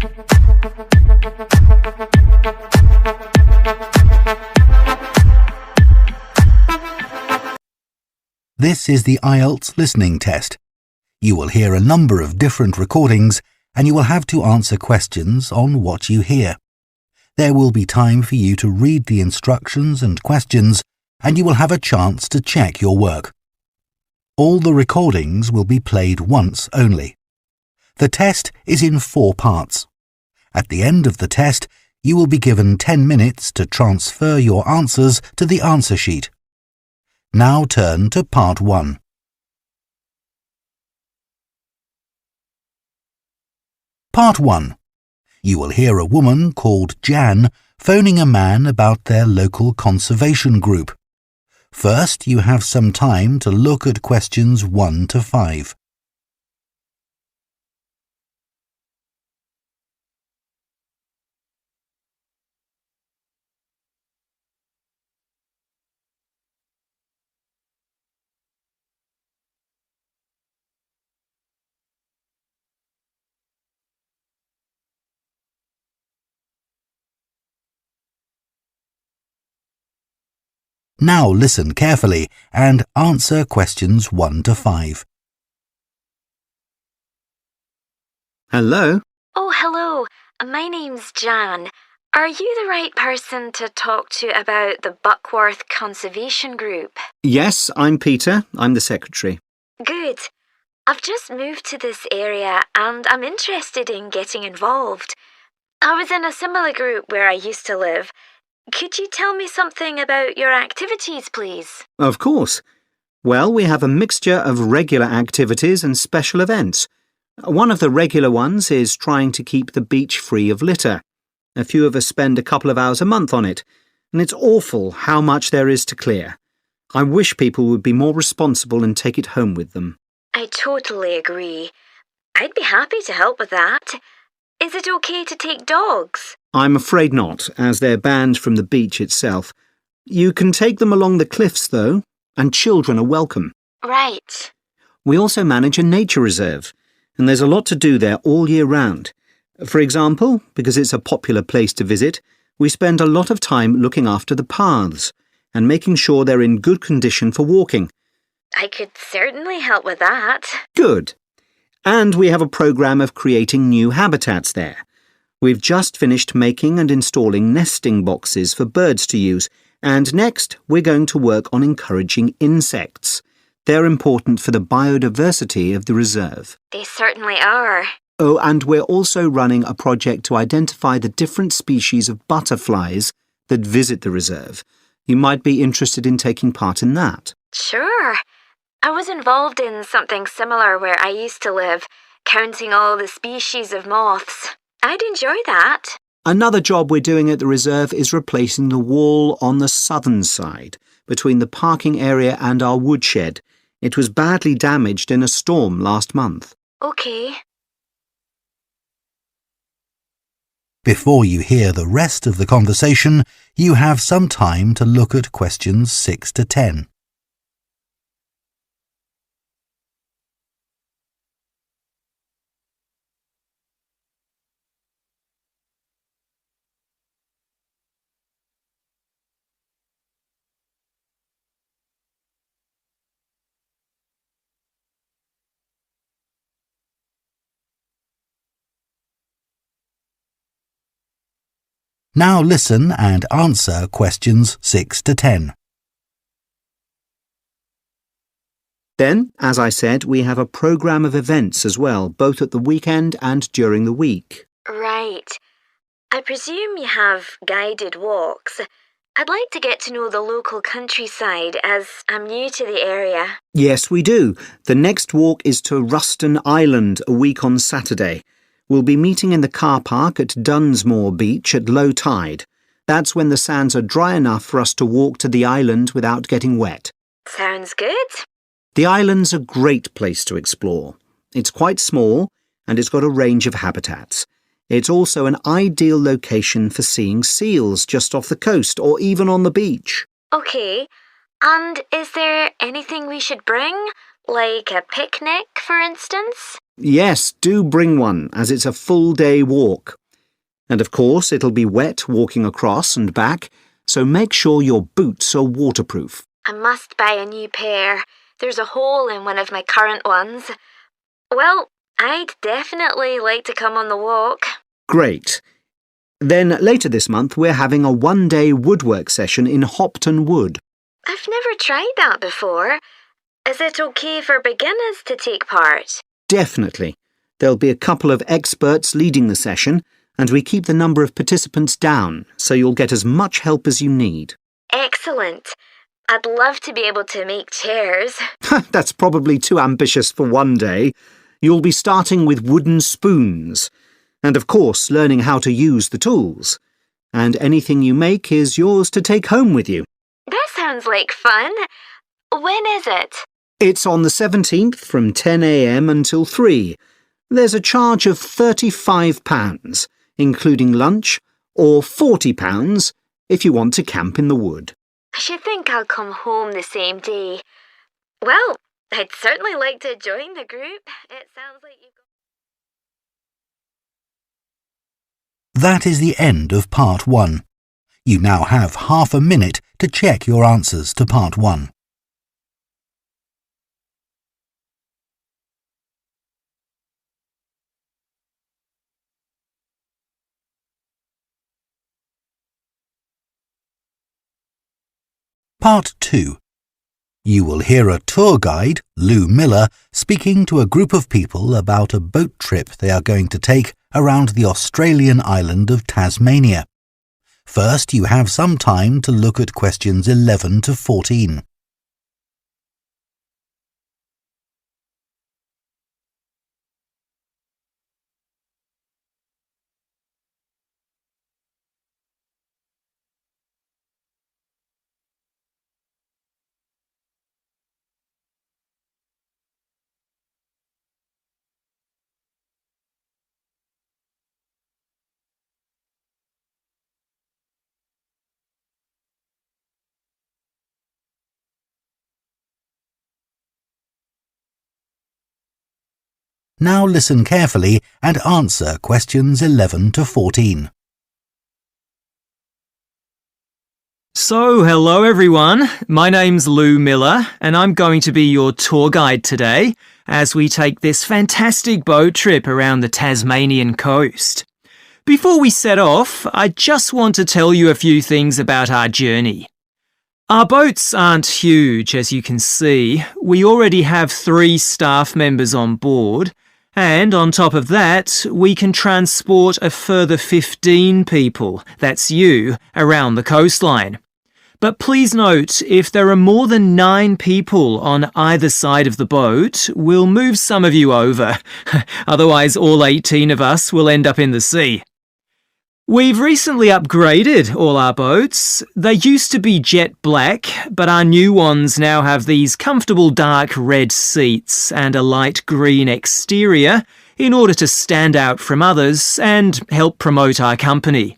This is the IELTS listening test. You will hear a number of different recordings and you will have to answer questions on what you hear. There will be time for you to read the instructions and questions and you will have a chance to check your work. All the recordings will be played once only. The test is in 4 parts. At the end of the test, you will be given 10 minutes to transfer your answers to the answer sheet. Now turn to part 1. Part 1. You will hear a woman called Jan phoning a man about their local conservation group. First, you have some time to look at questions 1 to 5. Now listen carefully and answer questions 1 to 5. Hello? Oh, hello. My name's Jan. Are you the right person to talk to about the Buckworth Conservation Group? Yes, I'm Peter. I'm the secretary. Good. I've just moved to this area and I'm interested in getting involved. I was in a similar group where I used to live. Could you tell me something about your activities, please? Of course. Well, we have a mixture of regular activities and special events. One of the regular ones is trying to keep the beach free of litter. A few of us spend a couple of hours a month on it, and it's awful how much there is to clear. I wish people would be more responsible and take it home with them. I totally agree. I'd be happy to help with that. Is it okay to take dogs? I'm afraid not, as they're banned from the beach itself. You can take them along the cliffs, though, and children are welcome. Right. We also manage a nature reserve, and there's a lot to do there all year round. For example, because it's a popular place to visit, we spend a lot of time looking after the paths and making sure they're in good condition for walking. I could certainly help with that. Good. And we have a program of creating new habitats there. We've just finished making and installing nesting boxes for birds to use, and next we're going to work on encouraging insects. They're important for the biodiversity of the reserve. They certainly are. Oh, and we're also running a project to identify the different species of butterflies that visit the reserve. You might be interested in taking part in that. Sure. I was involved in something similar where I used to live, counting all the species of moths. I'd enjoy that. Another job we're doing at the reserve is replacing the wall on the southern side, between the parking area and our woodshed. It was badly damaged in a storm last month. Okay. Before you hear the rest of the conversation, you have some time to look at questions 6 to 10. Now listen and answer questions 6 to 10. Then, as I said, we have a program of events as well, both at the weekend and during the week. Right. I presume you have guided walks. I'd like to get to know the local countryside as I'm new to the area. Yes, we do. The next walk is to Ruston Island a week on Saturday. We'll be meeting in the car park at Dunsmore Beach at low tide. That's when the sands are dry enough for us to walk to the island without getting wet. Sounds good. The island's a great place to explore. It's quite small and it's got a range of habitats. It's also an ideal location for seeing seals just off the coast or even on the beach. Okay. And is there anything we should bring? Like a picnic, for instance? Yes, do bring one, as it's a full-day walk. And of course, it'll be wet walking across and back, so make sure your boots are waterproof. I must buy a new pair. There's a hole in one of my current ones. Well, I'd definitely like to come on the walk. Great. Then later this month, we're having a one-day woodwork session in Hopton Wood. I've never tried that before. Is it okay for beginners to take part? Definitely. There'll be a couple of experts leading the session, and we keep the number of participants down, so you'll get as much help as you need. Excellent. I'd love to be able to make chairs. That's probably too ambitious for one day. You'll be starting with wooden spoons, and of course learning how to use the tools. And anything you make is yours to take home with you. That sounds like fun. When is it? It's on the 17th from 10 a.m. until 3. There's a charge of £35, including lunch, or £40 if you want to camp in the wood. I should think I'll come home the same day. Well, I'd certainly like to join the group. It sounds like you've got... That is the end of Part 1. You now have half a minute to check your answers to Part 1. Part 2. You will hear a tour guide, Lou Miller, speaking to a group of people about a boat trip they are going to take around the Australian island of Tasmania. First, you have some time to look at questions 11 to 14. Now listen carefully and answer questions 11 to 14. So, hello everyone. My name's Lou Miller and I'm going to be your tour guide today as we take this fantastic boat trip around the Tasmanian coast. Before we set off, I just want to tell you a few things about our journey. Our boats aren't huge, as you can see. We already have 3 staff members on board, and on top of that, we can transport a further 15 people, that's you, around the coastline. But please note, if there are more than 9 people on either side of the boat, we'll move some of you over. Otherwise, all 18 of us will end up in the sea. We've recently upgraded all our boats. They used to be jet black, but our new ones now have these comfortable dark red seats and a light green exterior in order to stand out from others and help promote our company.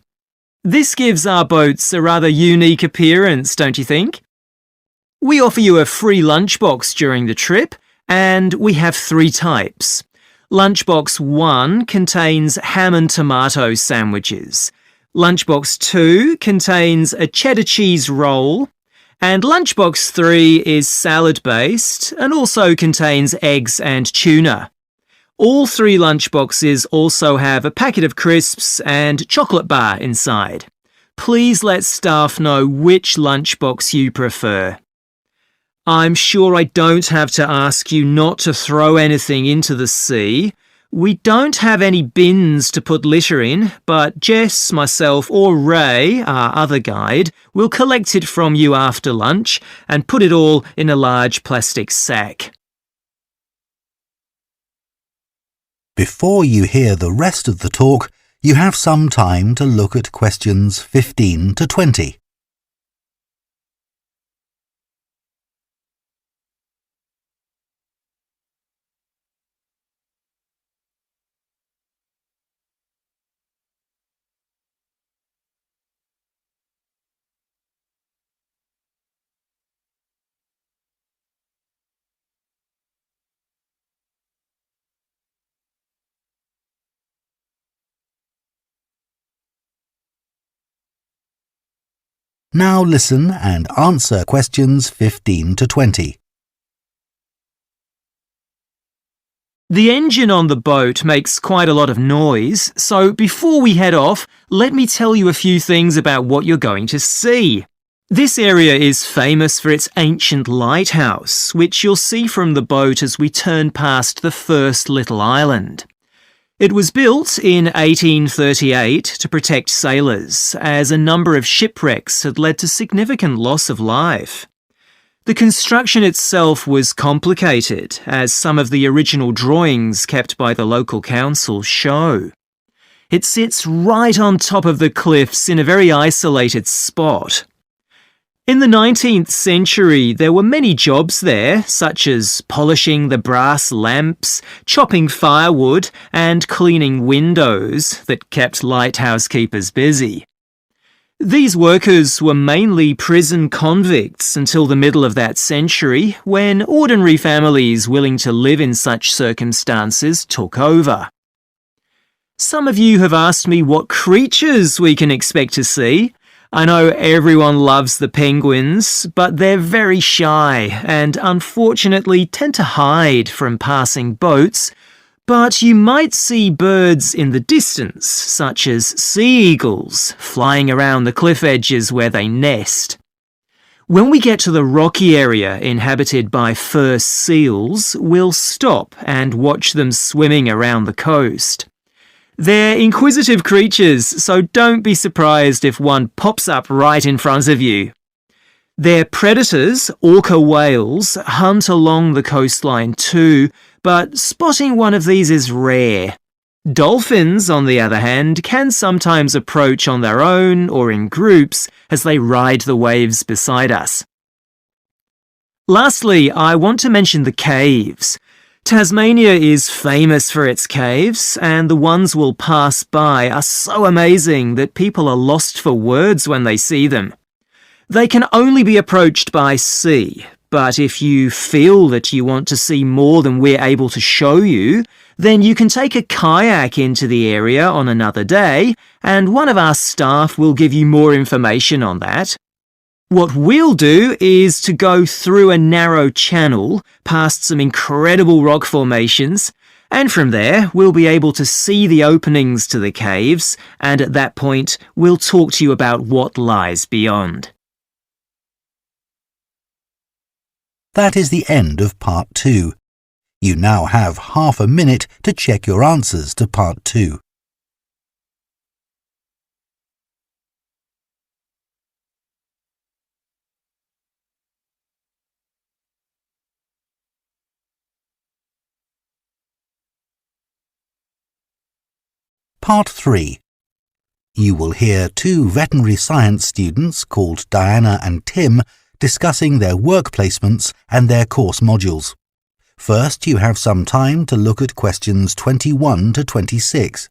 This gives our boats a rather unique appearance, don't you think? We offer you a free lunchbox during the trip, and we have 3 types. Lunchbox 1 contains ham and tomato sandwiches. Lunchbox 2 contains a cheddar cheese roll. And Lunchbox 3 is salad-based and also contains eggs and tuna. All 3 lunchboxes also have a packet of crisps and chocolate bar inside. Please let staff know which lunchbox you prefer. I'm sure I don't have to ask you not to throw anything into the sea. We don't have any bins to put litter in, but Jess, myself or Ray, our other guide, will collect it from you after lunch and put it all in a large plastic sack. Before you hear the rest of the talk, you have some time to look at questions 15 to 20. Now listen and answer questions 15 to 20. The engine on the boat makes quite a lot of noise, so before we head off, let me tell you a few things about what you're going to see. This area is famous for its ancient lighthouse, which you'll see from the boat as we turn past the first little island. It was built in 1838 to protect sailors, as a number of shipwrecks had led to significant loss of life. The construction itself was complicated, as some of the original drawings kept by the local council show. It sits right on top of the cliffs in a very isolated spot. In the 19th century, there were many jobs there, such as polishing the brass lamps, chopping firewood, and cleaning windows that kept lighthouse keepers busy. These workers were mainly prison convicts until the middle of that century, when ordinary families willing to live in such circumstances took over. Some of you have asked me what creatures we can expect to see. I know everyone loves the penguins, but they're very shy and unfortunately tend to hide from passing boats. But you might see birds in the distance, such as sea eagles, flying around the cliff edges where they nest. When we get to the rocky area inhabited by fur seals, we'll stop and watch them swimming around the coast. They're inquisitive creatures, so don't be surprised if one pops up right in front of you. Their predators, orca whales, hunt along the coastline too, but spotting one of these is rare. Dolphins, on the other hand, can sometimes approach on their own or in groups as they ride the waves beside us. Lastly, I want to mention the caves. Tasmania is famous for its caves, and the ones we'll pass by are so amazing that people are lost for words when they see them. They can only be approached by sea, but if you feel that you want to see more than we're able to show you, then you can take a kayak into the area on another day, and one of our staff will give you more information on that. What we'll do is to go through a narrow channel past some incredible rock formations, and from there we'll be able to see the openings to the caves, and at that point we'll talk to you about what lies beyond. That is the end of Part 2. You now have half a minute to check your answers to Part 2. Part 3. You will hear two veterinary science students called Diana and Tim discussing their work placements and their course modules. First, you have some time to look at questions 21 to 26.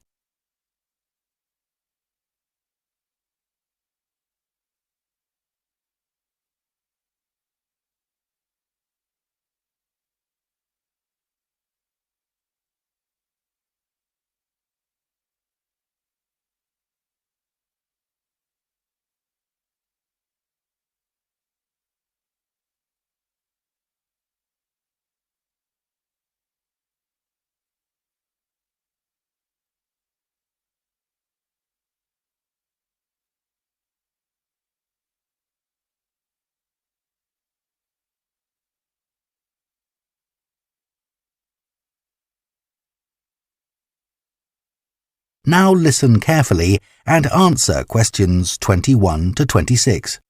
Now listen carefully and answer questions 21 to 26.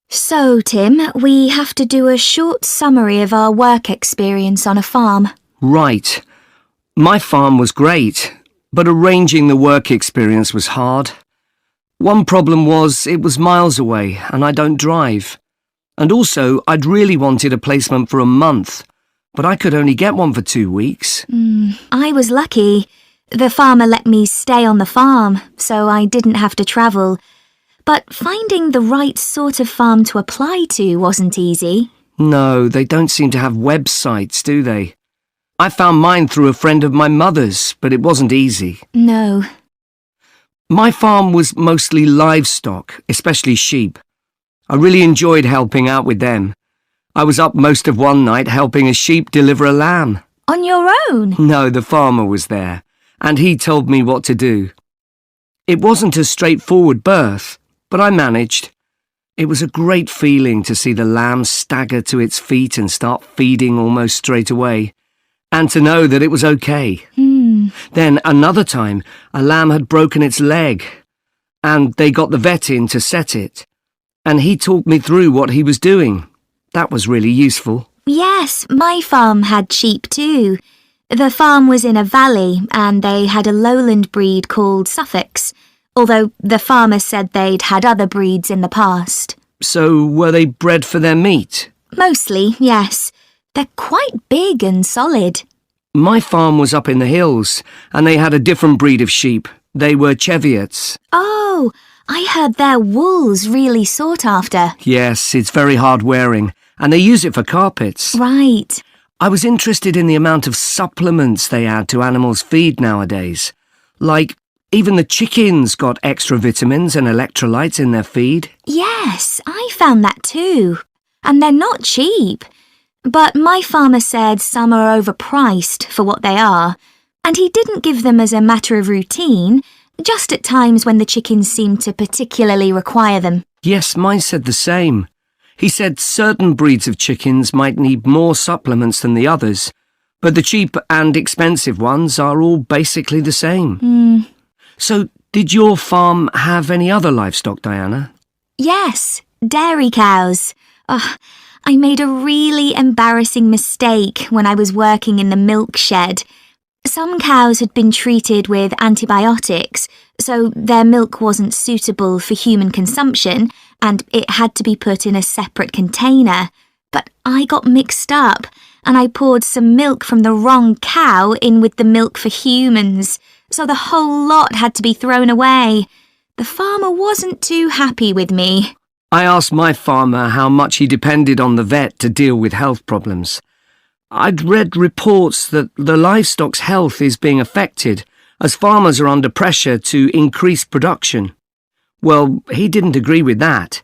So, Tim, we have to do a short summary of our work experience on a farm. Right. My farm was great, but arranging the work experience was hard. One problem was it was miles away and I don't drive. And also, I'd really wanted a placement for a month, but I could only get one for 2 weeks. I was lucky. The farmer let me stay on the farm, so I didn't have to travel. But finding the right sort of farm to apply to wasn't easy. No, they don't seem to have websites, do they? I found mine through a friend of my mother's, but it wasn't easy. No. My farm was mostly livestock, especially sheep. I really enjoyed helping out with them. I was up most of one night helping a sheep deliver a lamb. On your own? No, the farmer was there, and he told me what to do. It wasn't a straightforward birth, but I managed. It was a great feeling to see the lamb stagger to its feet and start feeding almost straight away, and to know that it was okay. Then another time, a lamb had broken its leg, and they got the vet in to set it, and he talked me through what he was doing. That was really useful. Yes, my farm had sheep too. The farm was in a valley and they had a lowland breed called Suffolks, although the farmer said they'd had other breeds in the past. So were they bred for their meat? Mostly, yes. They're quite big and solid. My farm was up in the hills, and they had a different breed of sheep. They were Cheviots. Oh, I heard their wool's really sought after. Yes, it's very hard wearing, and they use it for carpets. Right. I was interested in the amount of supplements they add to animals' feed nowadays. Like, even the chickens got extra vitamins and electrolytes in their feed. Yes, I found that too. And they're not cheap. But my farmer said some are overpriced for what they are, and he didn't give them as a matter of routine, just at times when the chickens seemed to particularly require them. Yes, mine said the same. He said certain breeds of chickens might need more supplements than the others, but the cheap and expensive ones are all basically the same. So, did your farm have any other livestock, Diana? Yes, dairy cows. I made a really embarrassing mistake when I was working in the milk shed. Some cows had been treated with antibiotics, so their milk wasn't suitable for human consumption, and it had to be put in a separate container. But I got mixed up, and I poured some milk from the wrong cow in with the milk for humans, so the whole lot had to be thrown away. The farmer wasn't too happy with me. I asked my farmer how much he depended on the vet to deal with health problems. I'd read reports that the livestock's health is being affected as farmers are under pressure to increase production. Well, he didn't agree with that,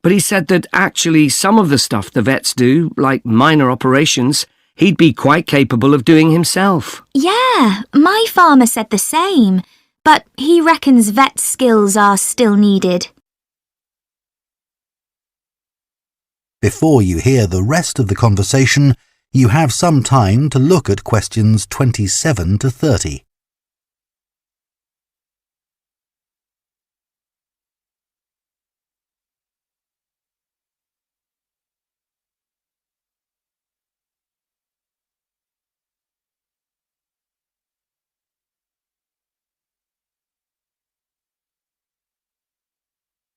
but he said that actually some of the stuff the vets do, like minor operations, he'd be quite capable of doing himself. Yeah, my farmer said the same, but he reckons vet skills are still needed. Before you hear the rest of the conversation, you have some time to look at questions 27 to 30.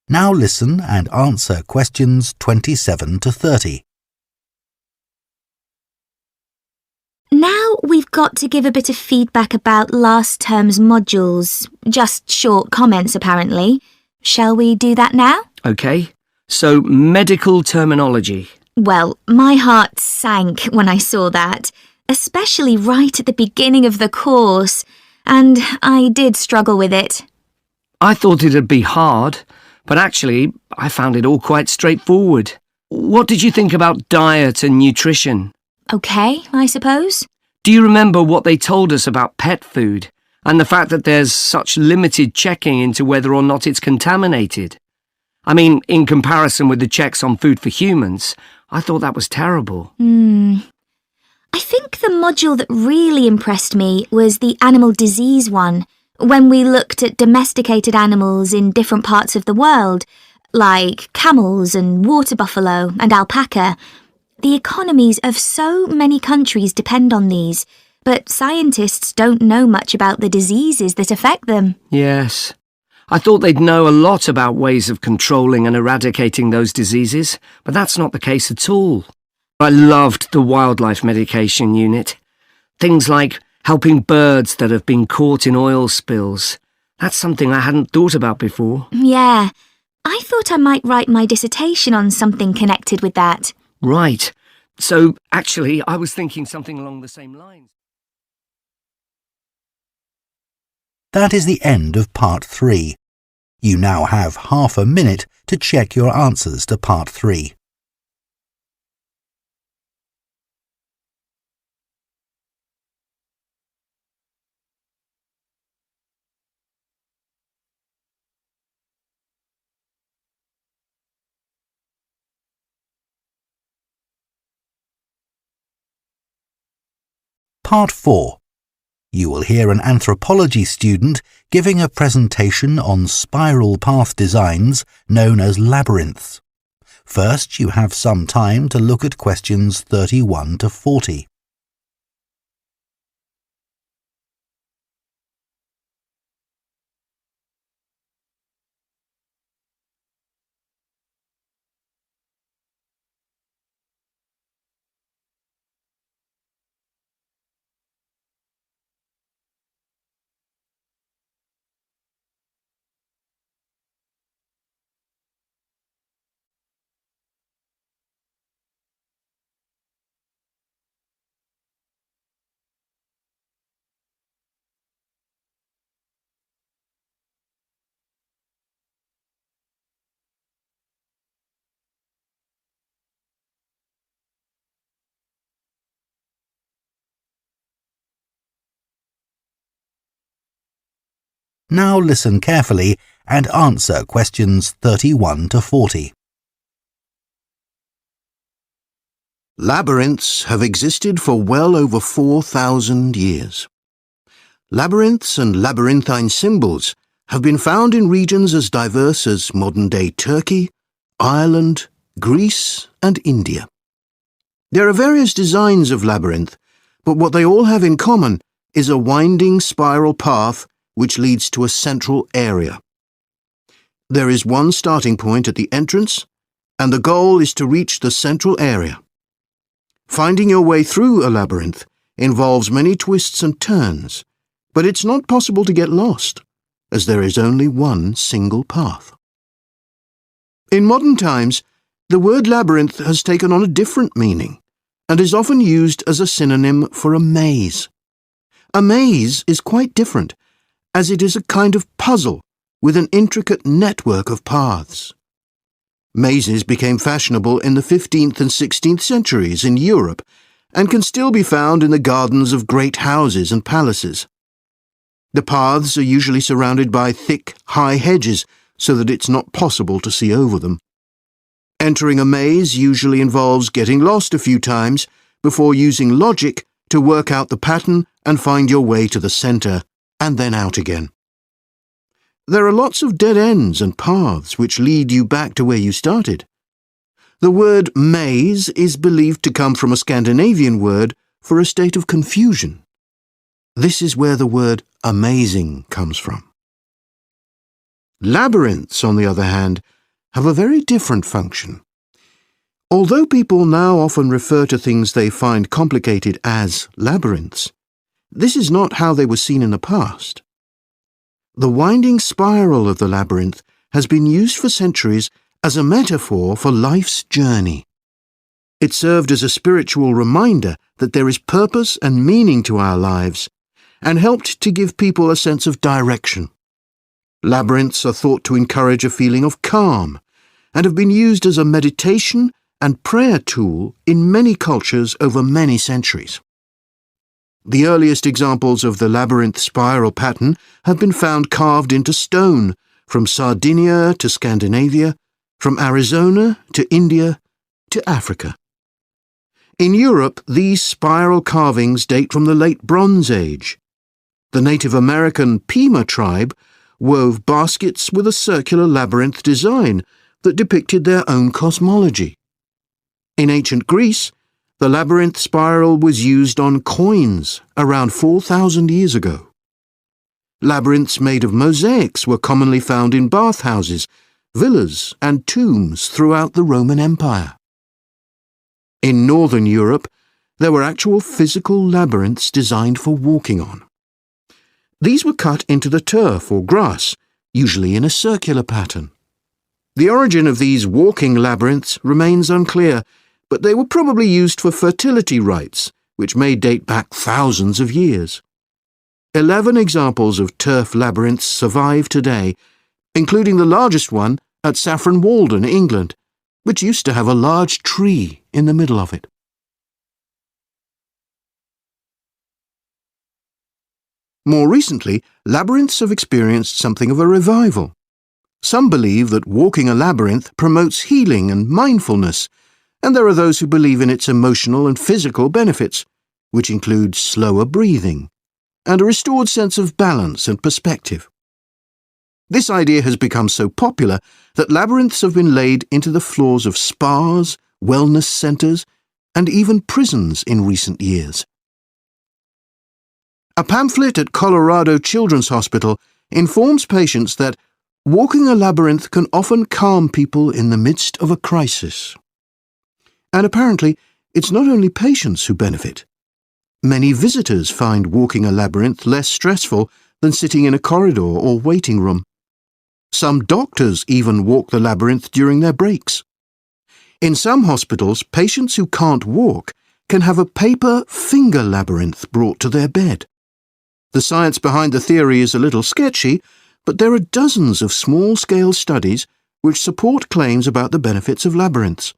Now listen and answer questions 27 to 30. Now we've got to give a bit of feedback about last term's modules. Just short comments, apparently. Shall we do that now? OK, so medical terminology. Well, my heart sank when I saw that, especially right at the beginning of the course, and I did struggle with it. I thought it'd be hard, but actually I found it all quite straightforward. What did you think about diet and nutrition? OK, I suppose. Do you remember what they told us about pet food and the fact that there's such limited checking into whether or not it's contaminated? I mean, in comparison with the checks on food for humans, I thought that was terrible. I think the module that really impressed me was the animal disease one, when we looked at domesticated animals in different parts of the world, like camels and water buffalo and alpaca. The economies of so many countries depend on these, but scientists don't know much about the diseases that affect them. Yes. I thought they'd know a lot about ways of controlling and eradicating those diseases, but that's not the case at all. I loved the wildlife medication unit. Things like helping birds that have been caught in oil spills. That's something I hadn't thought about before. Yeah, I thought I might write my dissertation on something connected with that. Right. So, actually, I was thinking something along the same lines. That is the end of part 3. You now have half a minute to check your answers to part 3. Part 4. You will hear an anthropology student giving a presentation on spiral path designs known as labyrinths. First, you have some time to look at questions 31 to 40. Now listen carefully and answer questions 31 to 40. Labyrinths have existed for well over 4,000 years. Labyrinths and labyrinthine symbols have been found in regions as diverse as modern-day Turkey, Ireland, Greece, and India. There are various designs of labyrinth, but what they all have in common is a winding spiral path which leads to a central area. There is one starting point at the entrance, and the goal is to reach the central area. Finding your way through a labyrinth involves many twists and turns, but it's not possible to get lost, as there is only one single path. In modern times, the word labyrinth has taken on a different meaning, and is often used as a synonym for a maze. A maze is quite different, as it is a kind of puzzle with an intricate network of paths. Mazes became fashionable in the 15th and 16th centuries in Europe and can still be found in the gardens of great houses and palaces. The paths are usually surrounded by thick, high hedges so that it's not possible to see over them. Entering a maze usually involves getting lost a few times before using logic to work out the pattern and find your way to the centre, and then out again. There are lots of dead ends and paths which lead you back to where you started. The word maze is believed to come from a Scandinavian word for a state of confusion. This is where the word amazing comes from. Labyrinths, on the other hand, have a very different function. Although people now often refer to things they find complicated as labyrinths, this is not how they were seen in the past. The winding spiral of the labyrinth has been used for centuries as a metaphor for life's journey. It served as a spiritual reminder that there is purpose and meaning to our lives, and helped to give people a sense of direction. Labyrinths are thought to encourage a feeling of calm, and have been used as a meditation and prayer tool in many cultures over many centuries. The earliest examples of the labyrinth spiral pattern have been found carved into stone, from Sardinia to Scandinavia, from Arizona to India to Africa. In Europe, these spiral carvings date from the late Bronze Age. The Native American Pima tribe wove baskets with a circular labyrinth design that depicted their own cosmology. In ancient Greece, the labyrinth spiral was used on coins around 4,000 years ago. Labyrinths made of mosaics were commonly found in bathhouses, villas, and tombs throughout the Roman Empire. In Northern Europe, there were actual physical labyrinths designed for walking on. These were cut into the turf or grass, usually in a circular pattern. The origin of these walking labyrinths remains unclear, but they were probably used for fertility rites, which may date back thousands of years. 11 examples of turf labyrinths survive today, including the largest one at Saffron Walden, England, which used to have a large tree in the middle of it. More recently, labyrinths have experienced something of a revival. Some believe that walking a labyrinth promotes healing and mindfulness, and there are those who believe in its emotional and physical benefits, which include slower breathing and a restored sense of balance and perspective. This idea has become so popular that labyrinths have been laid into the floors of spas, wellness centres, and even prisons in recent years. A pamphlet at Colorado Children's Hospital informs patients that walking a labyrinth can often calm people in the midst of a crisis. And apparently, it's not only patients who benefit. Many visitors find walking a labyrinth less stressful than sitting in a corridor or waiting room. Some doctors even walk the labyrinth during their breaks. In some hospitals, patients who can't walk can have a paper finger labyrinth brought to their bed. The science behind the theory is a little sketchy, but there are dozens of small-scale studies which support claims about the benefits of labyrinths.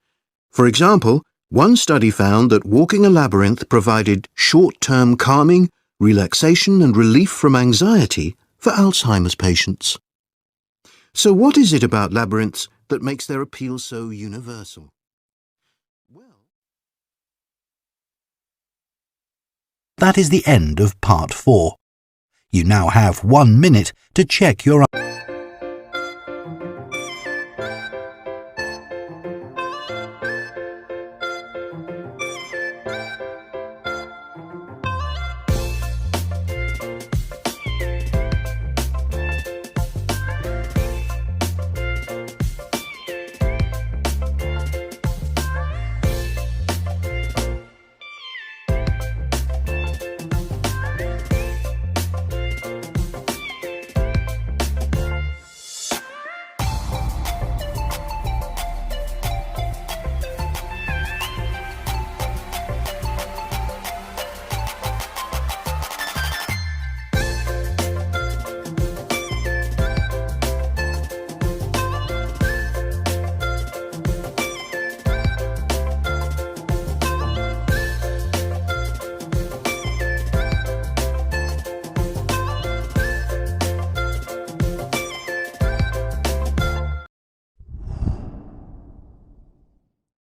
For example, one study found that walking a labyrinth provided short-term calming, relaxation and relief from anxiety for Alzheimer's patients. So what is it about labyrinths that makes their appeal so universal? That is the end of part 4. You now have 1 minute to check your